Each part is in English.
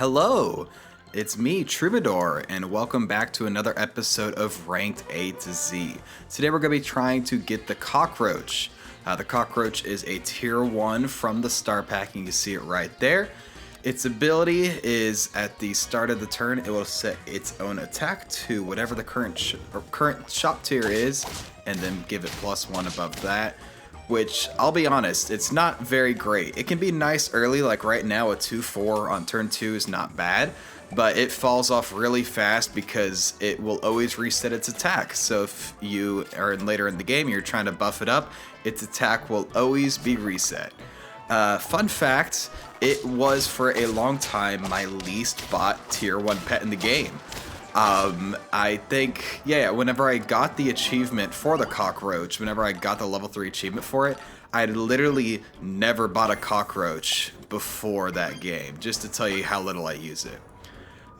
Hello, it's me, Troubadour, and welcome back to another episode of Ranked A to Z. Today we're going to be trying to get the Cockroach. The Cockroach is a tier 1 from the star pack, and you can see it right there. Its ability is at the start of the turn, it will set its own attack to whatever the current shop tier is, and then give it +1 above that. Which, I'll be honest, it's not very great. It can be nice early, like right now a 2-4 on turn 2 is not bad, but it falls off really fast because it will always reset its attack. So if you are later in the game, you're trying to buff it up, its attack will always be reset. Fun fact, it was for a long time my least bought tier 1 pet in the game. I think, whenever I got the achievement for the Cockroach, whenever I got the level 3 achievement for it, I literally never bought a Cockroach before that game, just to tell you how little I use it.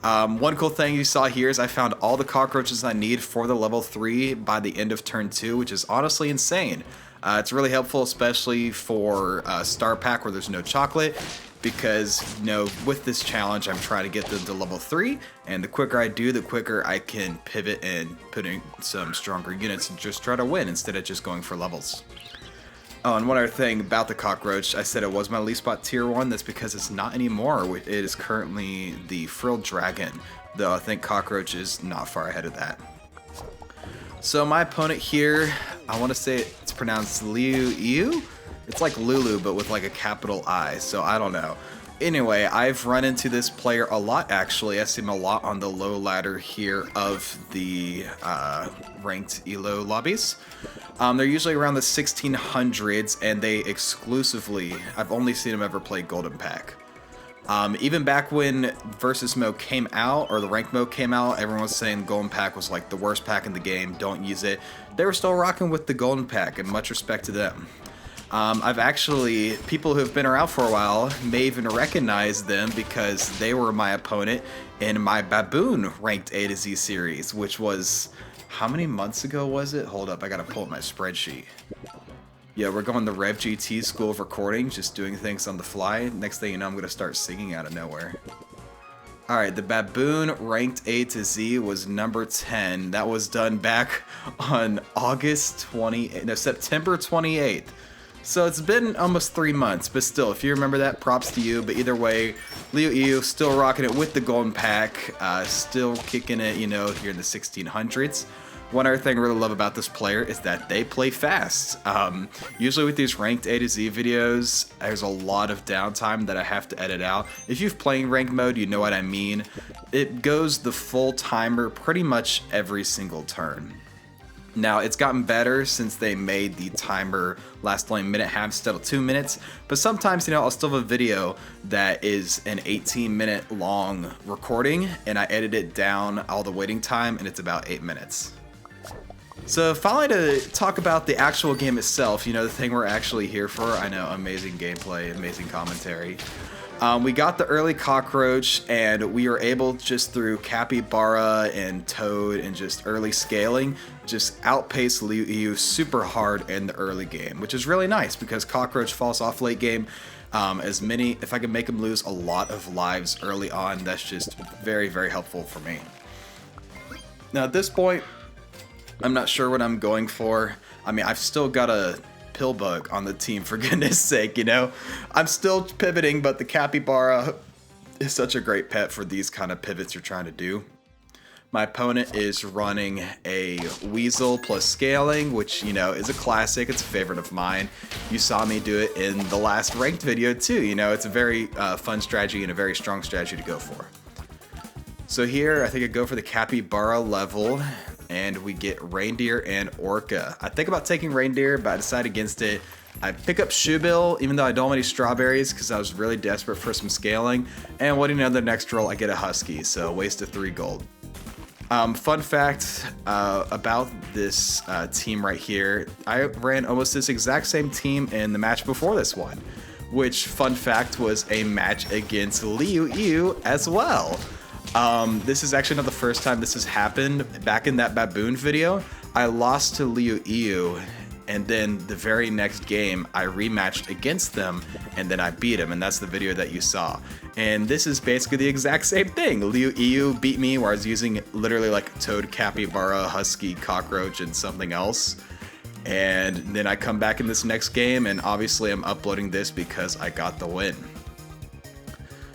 One cool thing you saw here is I found all the Cockroaches I need for the level 3 by the end of turn 2, which is honestly insane. It's really helpful, especially for Star Pack where there's no chocolate, because, you know, with this challenge, I'm trying to get them to level 3, and the quicker I do, the quicker I can pivot and put in some stronger units and just try to win instead of just going for levels. Oh, and one other thing about the Cockroach, I said it was my least bought tier 1, that's because it's not anymore. It is currently the Frilled Dragon, though I think Cockroach is not far ahead of that. So my opponent here, I want to say it's pronounced Liu. It's like Lulu, but with like a capital I, so I don't know. Anyway, I've run into this player a lot, actually. I see him a lot on the low ladder here of the ranked ELO lobbies. They're usually around the 1600s, and they exclusively, I've only seen them ever play Golden Pack. Even back when Versus mode came out, or the ranked mode came out, everyone was saying Golden Pack was like the worst pack in the game, don't use it. They were still rocking with the Golden Pack, and much respect to them. I've actually, people who have been around for a while may even recognize them because they were my opponent in my Baboon ranked A to Z series, which was, how many months ago was it? Hold up, I gotta pull up my spreadsheet. Yeah, we're going the Rev GT School of Recording, just doing things on the fly. Next thing you know, I'm gonna start singing out of nowhere. Alright, the Baboon ranked A to Z was number 10. That was done back on September 28th. So it's been almost 3 months, but still, if you remember that, props to you. But either way, Liu still rocking it with the Golden Pack, still kicking it, you know, here in the 1600s. One other thing I really love about this player is that they play fast. Usually with these ranked A to Z videos, there's a lot of downtime that I have to edit out. If you've played ranked mode, you know what I mean. It goes the full timer pretty much every single turn. Now, it's gotten better since they made the timer last only a minute and a half instead of 2 minutes, but sometimes, you know, I'll still have a video that is an 18-minute long recording, and I edit it down all the waiting time, and it's about 8 minutes. So finally, to talk about the actual game itself, you know, the thing we're actually here for. I know, amazing gameplay, amazing commentary. We got the early Cockroach, and we were able, just through Capybara and Toad and just early scaling, just outpace Liu super hard in the early game, which is really nice because Cockroach falls off late game. If I can make him lose a lot of lives early on, that's just very, very helpful for me. Now at this point, I'm not sure what I'm going for. I mean, I've still got a Pillbug on the team, for goodness sake, you know? I'm still pivoting, but the Capybara is such a great pet for these kind of pivots you're trying to do. My opponent is running a Weasel plus Scaling, which, you know, is a classic. It's a favorite of mine. You saw me do it in the last ranked video too. You know, it's a very fun strategy and a very strong strategy to go for. So here, I think I go for the Capybara level, and we get Reindeer and Orca. I think about taking Reindeer, but I decide against it. I pick up Shoebill, even though I don't want any strawberries, because I was really desperate for some scaling. And what do you know, the next roll, I get a Husky, so waste of 3 gold. Fun fact about this team right here, I ran almost this exact same team in the match before this one, which, fun fact, was a match against Liu as well. This is actually not the first time this has happened. Back in that Baboon video, I lost to Liu And then the very next game, I rematched against them, and then I beat him, and that's the video that you saw. And this is basically the exact same thing. Liu Yu beat me where I was using literally like Toad, Capybara, Husky, Cockroach, and something else. And then I come back in this next game, and obviously I'm uploading this because I got the win.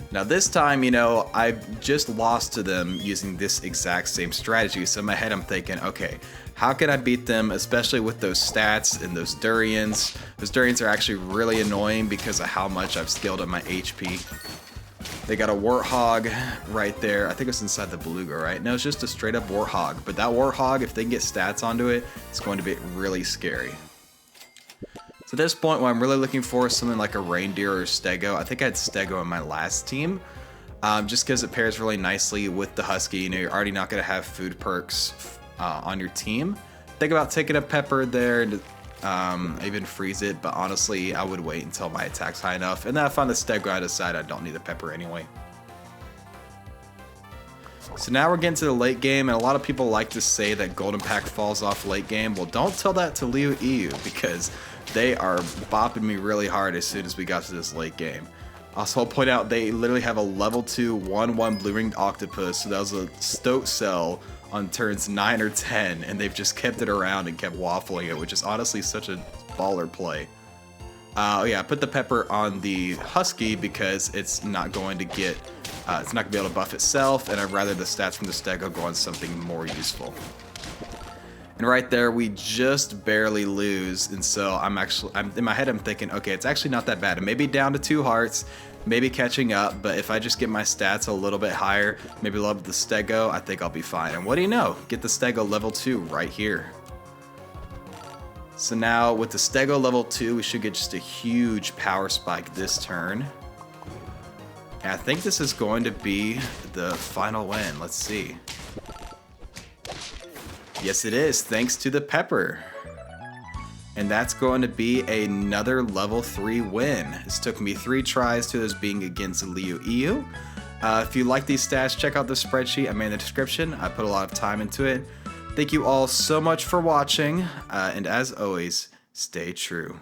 Now this time, you know, I just lost to them using this exact same strategy. So in my head I'm thinking, okay, how can I beat them, especially with those stats and those durians? Those durians are actually really annoying because of how much I've scaled up my HP. They got a warthog right there. I think it's inside the beluga, right? No, it's just a straight up warthog. But that warthog, if they can get stats onto it, it's going to be really scary. So at this point, what I'm really looking for is something like a reindeer or stego. I think I had stego in my last team, just because it pairs really nicely with the husky. You know, you're already not going to have food perks on your team. Think about taking a pepper there and even freeze it, but honestly, I would wait until my attack's high enough. And then I found the stego, I decide I don't need the pepper anyway. So now we're getting to the late game, and a lot of people like to say that Golden Pack falls off late game. Well, don't tell that to Liu Yu, because they are bopping me really hard as soon as we got to this late game. Also, I'll point out they literally have a level 2 1/1 blue-ringed octopus, so that was a stoat cell on turns 9 or 10, and they've just kept it around and kept waffling it, which is honestly such a baller play. Yeah, I put the pepper on the husky because it's not going to get, it's not going to be able to buff itself, and I'd rather the stats from the stego go on something more useful. And right there, we just barely lose, and so I'm in my head I'm thinking, okay, it's actually not that bad. It may be down to 2 hearts, maybe catching up, but if I just get my stats a little bit higher, maybe level the stego, I think I'll be fine. And what do you know? Get the stego level 2 right here. So now with the stego level 2, we should get just a huge power spike this turn. And I think this is going to be the final win. Let's see. Yes, it is, thanks to the pepper. And that's going to be another level 3 win. This took me 3 tries to this being against Liu Yu. If you like these stats, check out the spreadsheet I made in the description. I put a lot of time into it. Thank you all so much for watching, and as always, stay true.